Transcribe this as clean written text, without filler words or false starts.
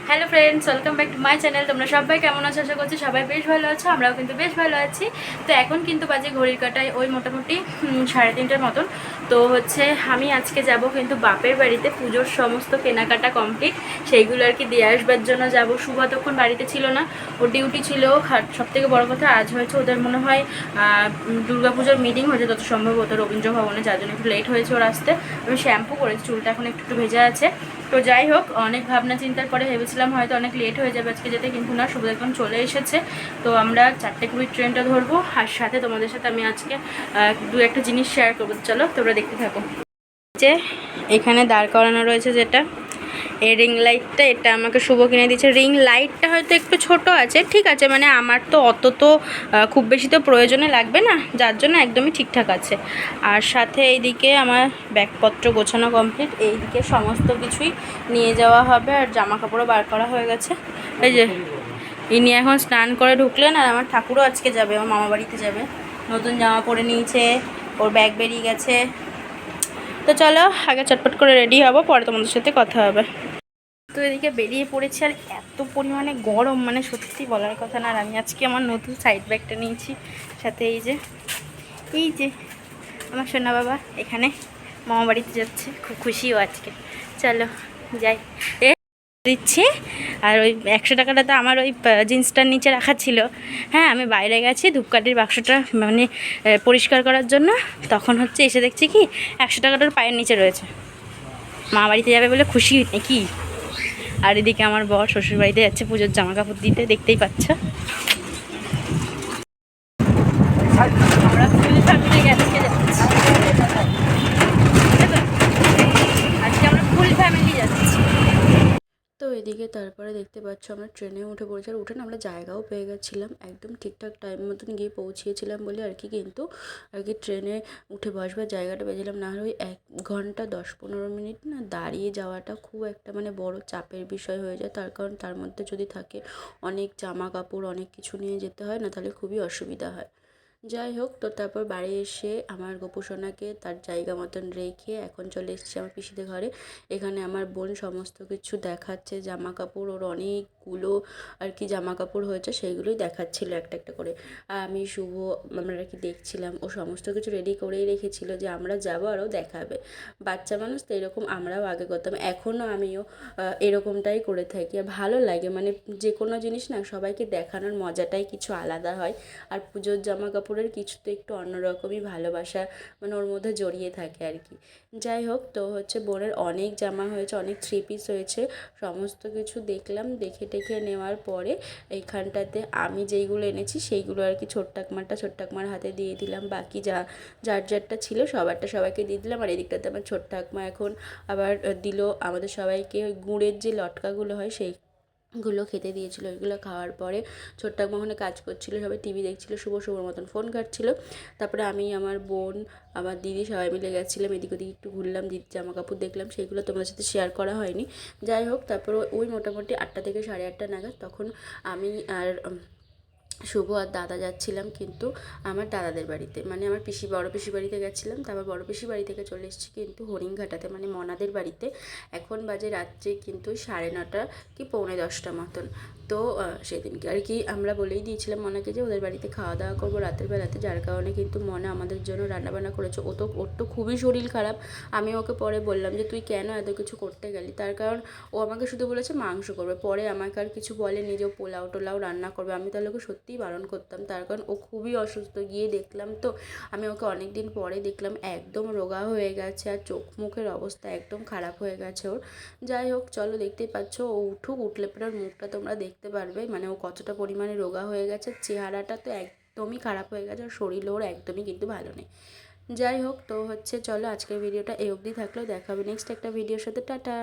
Hello friends, welcome back to my channel. তোমরা সবাই কেমন আছো? আশা করছি সবাই বেশ ভালো আছো। আমরাও কিন্তু বেশ ভালো আছি। তো এখন কিন্তু বাজে ঘড়ির কাটায় ওই মোটামুটি 3:30 মতন। তো আমি আজকে যাব কিন্তু বাপের বাড়িতে। পুজোর সমস্ত কেনাকাটা কমপ্লিট, সেইগুলো আর কি দিয়ে আসবার জন্য যাব। শুভ তখন বাড়িতে ছিল না, ওর ডিউটি ছিল। সব থেকে বড়ো কথা, আজ হয়েছে ওদের মনে হয় দুর্গাপুজোর মিটিং হয়েছে যত সম্ভবত রবীন্দ্র ভবনে, যার জন্য একটু লেট হয়েছে ওর আসতে। আমি শ্যাম্পু করেছি, চুলটা এখন একটু ভেজা আছে। তো যাই হোক, অনেক ভাবনা চিন্তার পরে ভেবেছিলাম হয়তো অনেক লেট হয়ে যাবে আজকে যেতে, কিন্তু না, শুভ একদম চলে এসেছে। তো আমরা 4:20 ট্রেনটা ধরবো। আর সাথে তোমাদের সাথে আমি আজকে দু একটা জিনিস শেয়ার করবো। চলো তোমরা দেখতে থাকো। যে এখানে দাঁড় করানো রয়েছে যেটা, এই রিং লাইটটা, এটা আমাকে শুভ কিনে দিয়েছে। রিং লাইটটা হয়তো একটু ছোট আছে, ঠিক আছে, মানে আমার তো অত তো খুব বেশি তো প্রয়োজনে লাগবে না, যার জন্য একদমই ঠিকঠাক আছে। আর সাথে এইদিকে আমার ব্যাগপত্র গোছানো কমপ্লিট, এইদিকে সমস্ত কিছুই নিয়ে যাওয়া হবে। আর জামা কাপড়ও বার করা হয়ে গেছে। এই যে ইনি এখন স্নান করে ঢুকলেন, আর আমার ঠাকুরও আজকে যাবে, আমার মামা বাড়িতে যাবে। নতুন জামা পরে নিয়েছে, ওর ব্যাগ বেরিয়ে গেছে। তো চলো আগে চটপট করে রেডি হবো, পরে তোমাদের সাথে কথা হবে। তো এদিকে বেরিয়ে পড়েছি, আর এত পরিমাণে গরম, মানে সত্যি বলার কথা না। আর আমি আজকে আমার নতুন সাইড ব্যাগটা নিয়েছি সাথে। এই যে আমার সোনা বাবা এখানে মামা বাড়িতে যাচ্ছে, খুব খুশিও আজকে। চলো যাই। দিচ্ছি। আর ওই 100 টাকাটা তো আমার ওই জিন্সটার নিচে রাখা ছিল। হ্যাঁ, আমি বাইরে গেছি ধূপকাঠির বাক্সটা মানে পরিষ্কার করার জন্য। তখন এসে দেখছি কি 100 টাকাটার পায়ের নিচে রয়েছে। মা বাড়িতে যাবে বলে খুশি নাকি। আর এদিকে আমার বর শ্বশুর বাড়িতে যাচ্ছে পুজোর জামা কাপড় দিতে, দেখতেই পাচ্ছ। আমরা ফুল ফ্যামিলি আজকে যাচ্ছি, আজকে আমরা ফুল ফ্যামিলি যাচ্ছি। তো এদিকে তারপরে দেখতে পাচ্ছ আমরা ট্রেনে উঠে পড়েছি। আর উঠে না আমরা জায়গাও পেয়ে গেছিলাম, একদম ঠিকঠাক টাইম মতন গিয়ে পৌঁছিয়েছিলাম বলে আর কি। কিন্তু আর কি ট্রেনে উঠে বসবার জায়গাটা পেয়েছিলাম, না হলে ওই 1 ঘন্টা 10-15 মিনিট না দাঁড়িয়ে যাওয়াটা খুব একটা মানে বড় চাপের বিষয় হয়ে যায়। তার কারণ তার মধ্যে যদি থাকে অনেক জামা কাপড়, অনেক কিছু নিয়ে যেতে হয় না, তাহলে খুবই অসুবিধা হয়। যাই হোক, তো তারপর বাড়ি এসে আমার গোপুসোনাকে তার জায়গা মতন রেখে এখন চলে এসেছি আমার পিসিদের ঘরে। এখানে আমার বোন সমস্ত কিছু দেখাচ্ছে, জামা কাপড়, ওর অনেকগুলো আর কি জামা কাপড় হয়েছে, সেইগুলোই দেখাচ্ছিল একটা একটা করে। আর আমি শুভ আমরা আর কি দেখছিলাম। ও সমস্ত কিছু রেডি করেই রেখেছিল যে আমরা যাবো আরও দেখাবে। বাচ্চা মানুষ তো এরকম আমরাও আগে করতাম, এখনও আমিও এরকমটাই করে থাকি। আর ভালো লাগে, মানে যে কোনো জিনিস না সবাইকে দেখানোর মজাটাই কিছু আলাদা হয়। আর পুজোর জামা কাপড়ের কিছু তো একটু অন্যরকমই ভালোবাসা মানে ওর মধ্যে জড়িয়ে থাকে আর কি। যাই হোক, তো বোনের অনেক জামা হয়েছে, অনেক 3 পিস হয়েছে। সমস্ত কিছু দেখলাম, দেখে টেখে নেওয়ার পরে এইখানটাতে আমি যেইগুলো এনেছি সেইগুলো আর কি ছোট্ট ঠাকুমার হাতে দিয়ে দিলাম। বাকি যার যারটা ছিল সবারটা সবাইকে দিয়ে দিলাম। আর এদিকটাতে আমার ছোট্ট ঠাকুমা এখন আবার দিল আমাদের সবাইকে ওই গুড়ের যে লটকাগুলো হয় সেইগুলো খেতে দিয়েছিল। ওইগুলো খাওয়ার পরে ছোট্ট ঠাকুমা ওখানে কাজ করছিল, সবাই টিভি দেখছিল, শুভর মতন ফোন ঘাঁটছিল। তারপরে আমি, আমার বোন, আমার দিদি সবাই মিলে গেছিলাম এদিক ওদিক, একটু ঘুরলাম, দিদির জামা কাপড় দেখলাম, সেইগুলো তোমাদের সাথে শেয়ার করা হয়নি। যাই হোক, তারপর ওই মোটামুটি 8টা থেকে 8:30 নাগাদ তখন আমি আর শুভ আর দাদা যাচ্ছিলাম কিন্তু আমার দাদাদের বাড়িতে, মানে আমার বড় পিসি বাড়িতে গেছিলাম। তারপর বড় পিসি বাড়ি থেকে চলে এসেছি কিন্তু হরিণঘাটাতে, মানে মনাদের বাড়িতে। এখন বাজে রাত্রে কিন্তু 9:30 কি 9:45 মতন। তো সেদিনকে আর কি আমরা বলেই দিয়েছিলাম মনাকে যে ওদের বাড়িতে খাওয়া দাওয়া করবো রাতের বেলাতে, যার কারণে কিন্তু মনা আমাদের জন্য রান্নাবান্না করেছে। ওর তো খুবই শরীর খারাপ। আমি ওকে পরে বললাম যে তুই কেন এত কিছু করতে গেলি, তার কারণ ও আমাকে শুধু বলেছে মাংস করবে, পরে আমাকে আর কিছু বলেনি যে ও পোলাও টোলাও রান্না করবে। আমি তাহলে ওকে সত্যিই বারণ করতাম, তার কারণ ও খুবই অসুস্থ। গিয়ে দেখলাম তো আমি ওকে অনেক দিন পরে দেখলাম, একদম রোগা হয়ে গেছে, আর চোখ মুখের অবস্থা একদম খারাপ হয়ে গেছে ওর। যাই হোক, চলো দেখতেই পাচ্ছ, ও উঠলে পরে ওর মুখটা তোমরা দেখতে পারবে, মানে ও কতটা পরিমাণে রোগা হয়ে গেছে। চেহারাটা তো একদমই খারাপ হয়ে গেছে, আর শরীরও ওর একদমই কিন্তু ভালো নেই। যাই হোক, তো চলো আজকের ভিডিওটা এই অবধি থাকলেও, দেখা হবে নেক্সট একটা ভিডিওর সাথে। টাটা।